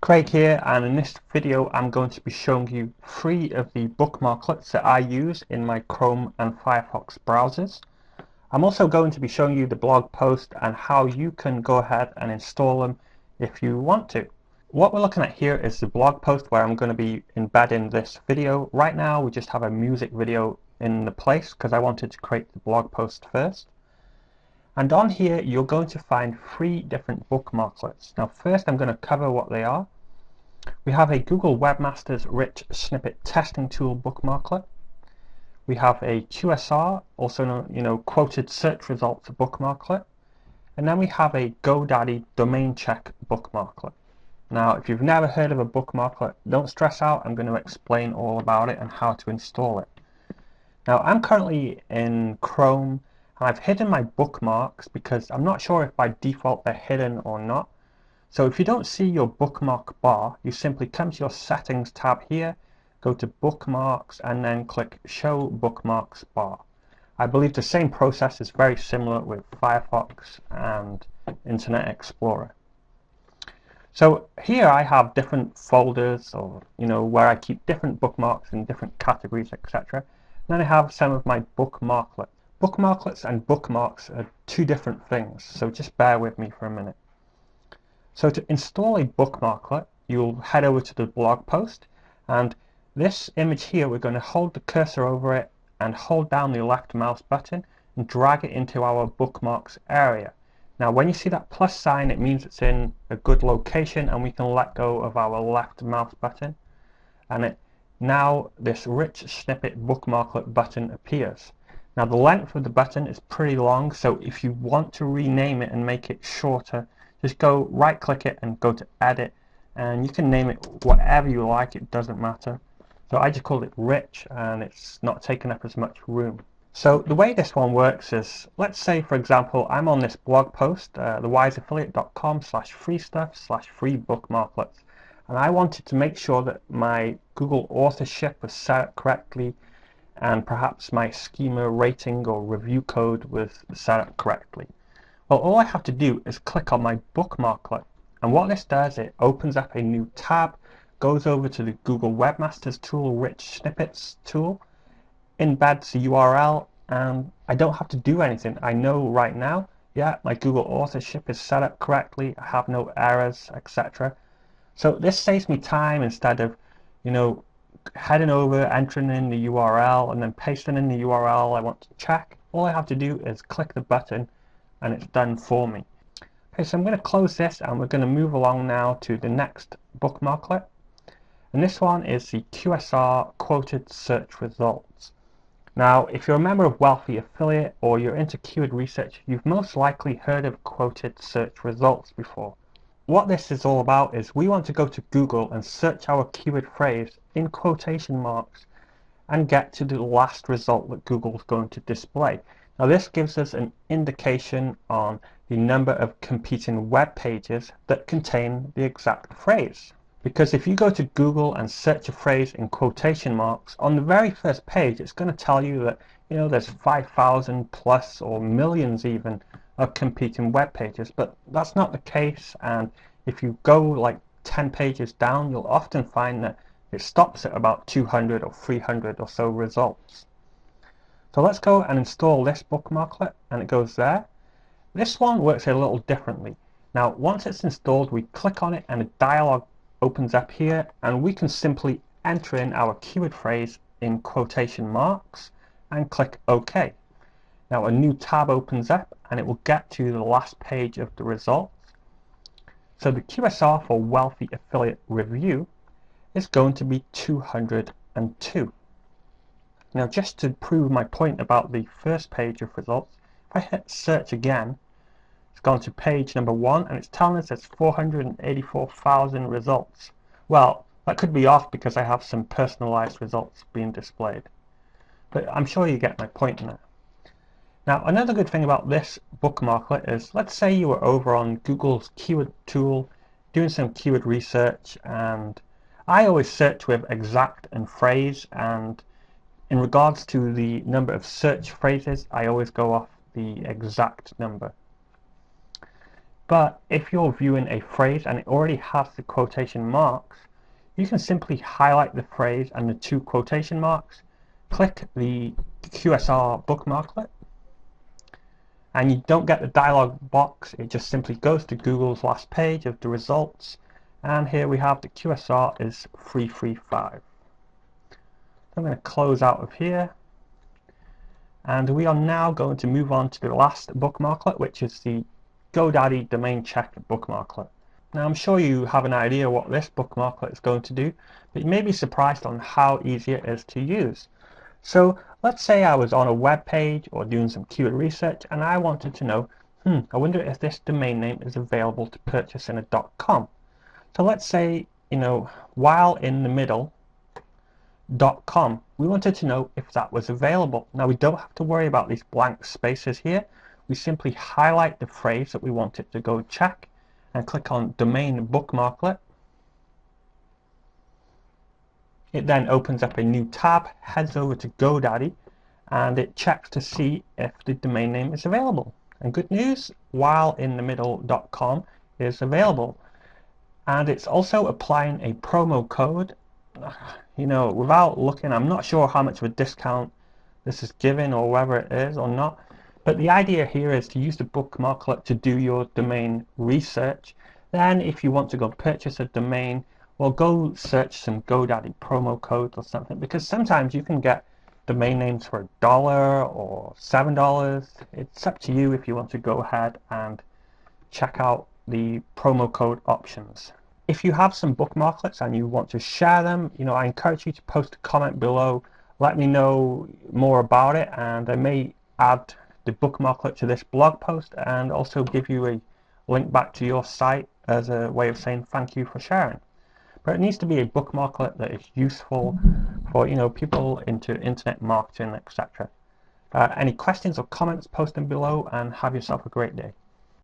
Craig here, and in this video I'm going to be showing you 3 of the bookmarklets that I use in my Chrome and Firefox browsers. I'm also going to be showing you the blog post and how you can go ahead and install them if you want to. What we're looking at here is the blog post where I'm going to be embedding this video. Right now we just have a music video in the place because I wanted to create the blog post first. And on here you're going to find 3 different bookmarklets. Now first I'm going to cover what they are. We have a Google Webmaster's Rich Snippet Testing Tool bookmarklet. We have a QSR, also known, quoted search results bookmarklet. And then we have a Godaddy domain check bookmarklet. Now if you've never heard of a bookmarklet, don't stress out, I'm going to explain all about it and how to install it. Now I'm currently in Chrome. I've hidden my bookmarks because I'm not sure if by default they're hidden or not. So if you don't see your bookmark bar, you simply come to your settings tab here, go to bookmarks and then click show bookmarks bar. I believe the same process is very similar with Firefox and Internet Explorer. So here I have different folders or where I keep different bookmarks in different categories, etc. Then I have some of my bookmarklets. Bookmarklets and bookmarks are 2 different things, so just bear with me for a minute. So to install a bookmarklet, you'll head over to the blog post, and this image here, we're going to hold the cursor over it and hold down the left mouse button and drag it into our bookmarks area. Now when you see that plus sign, it means it's in a good location and we can let go of our left mouse button, and now this rich snippet bookmarklet button appears. Now the length of the button is pretty long, so if you want to rename it and make it shorter, just go right click it and go to edit, and you can name it whatever you like, it doesn't matter. So I just called it rich and it's not taking up as much room. So the way this one works is, let's say for example I'm on this blog post, thewiseaffiliate.com/free bookmarklets, and I wanted to make sure that my Google authorship was set up correctly and perhaps my schema rating or review code was set up correctly. Well, all I have to do is click on my bookmarklet, and what this does, it opens up a new tab, goes over to the Google Webmasters tool, Rich Snippets tool, embeds the URL, and I don't have to do anything. I know right now, yeah, my Google authorship is set up correctly, I have no errors, etc. So this saves me time instead of, heading over, entering in the URL, and then pasting in the URL I want to check. All I have to do is click the button and it's done for me. Okay, so I'm going to close this and we're going to move along now to the next bookmarklet. And this one is the QSR quoted search results. Now, if you're a member of Wealthy Affiliate or you're into keyword research, you've most likely heard of quoted search results before. What this is all about is we want to go to Google and search our keyword phrase in quotation marks and get to the last result that Google's going to display. Now this gives us an indication on the number of competing web pages that contain the exact phrase. Because if you go to Google and search a phrase in quotation marks, on the very first page it's going to tell you that there's 5,000 plus or millions even of competing web pages, but that's not the case, and if you go like 10 pages down, you'll often find that it stops at about 200 or 300 or so results. So let's go and install this bookmarklet, and it goes there. This one works a little differently. Now once it's installed, we click on it and a dialog opens up here, and we can simply enter in our keyword phrase in quotation marks and click OK. Now a new tab opens up and it will get to the last page of the results. So the QSR for Wealthy Affiliate Review is going to be 202. Now just to prove my point about the first page of results, if I hit search again, it's gone to page number 1 and it's telling us there's 484,000 results. Well, that could be off because I have some personalized results being displayed. But I'm sure you get my point now. Now another good thing about this bookmarklet is, let's say you were over on Google's keyword tool doing some keyword research, and I always search with exact and phrase, and in regards to the number of search phrases I always go off the exact number. But if you're viewing a phrase and it already has the quotation marks, you can simply highlight the phrase and the two quotation marks, click the QSR bookmarklet, and you don't get the dialog box. It just simply goes to Google's last page of the results, and here we have the QSR is 335. I'm going to close out of here, and we are now going to move on to the last bookmarklet, which is the Godaddy domain check bookmarklet. Now I'm sure you have an idea what this bookmarklet is going to do, but you may be surprised on how easy it is to use. So let's say I was on a web page or doing some keyword research and I wanted to know, I wonder if this domain name is available to purchase in a .com. So let's say, while in the middle .com, we wanted to know if that was available. Now we don't have to worry about these blank spaces here. We simply highlight the phrase that we want it to go check and click on Domain Bookmarklet. It then opens up a new tab, heads over to Godaddy, and it checks to see if the domain name is available. And good news, while in the middle.com is available. And it's also applying a promo code. Without looking, I'm not sure how much of a discount this is giving or whether it is or not. But the idea here is to use the bookmarklet to do your domain research. Then if you want to go purchase a domain, well, go search some Godaddy promo codes or something, because sometimes you can get domain names for $1 or $7. It's up to you if you want to go ahead and check out the promo code options. If you have some bookmarklets and you want to share them, I encourage you to post a comment below. Let me know more about it, and I may add the bookmarklet to this blog post and also give you a link back to your site as a way of saying thank you for sharing. But it needs to be a bookmarklet that is useful for people into internet marketing, etc. Any questions or comments, post them below, and have yourself a great day.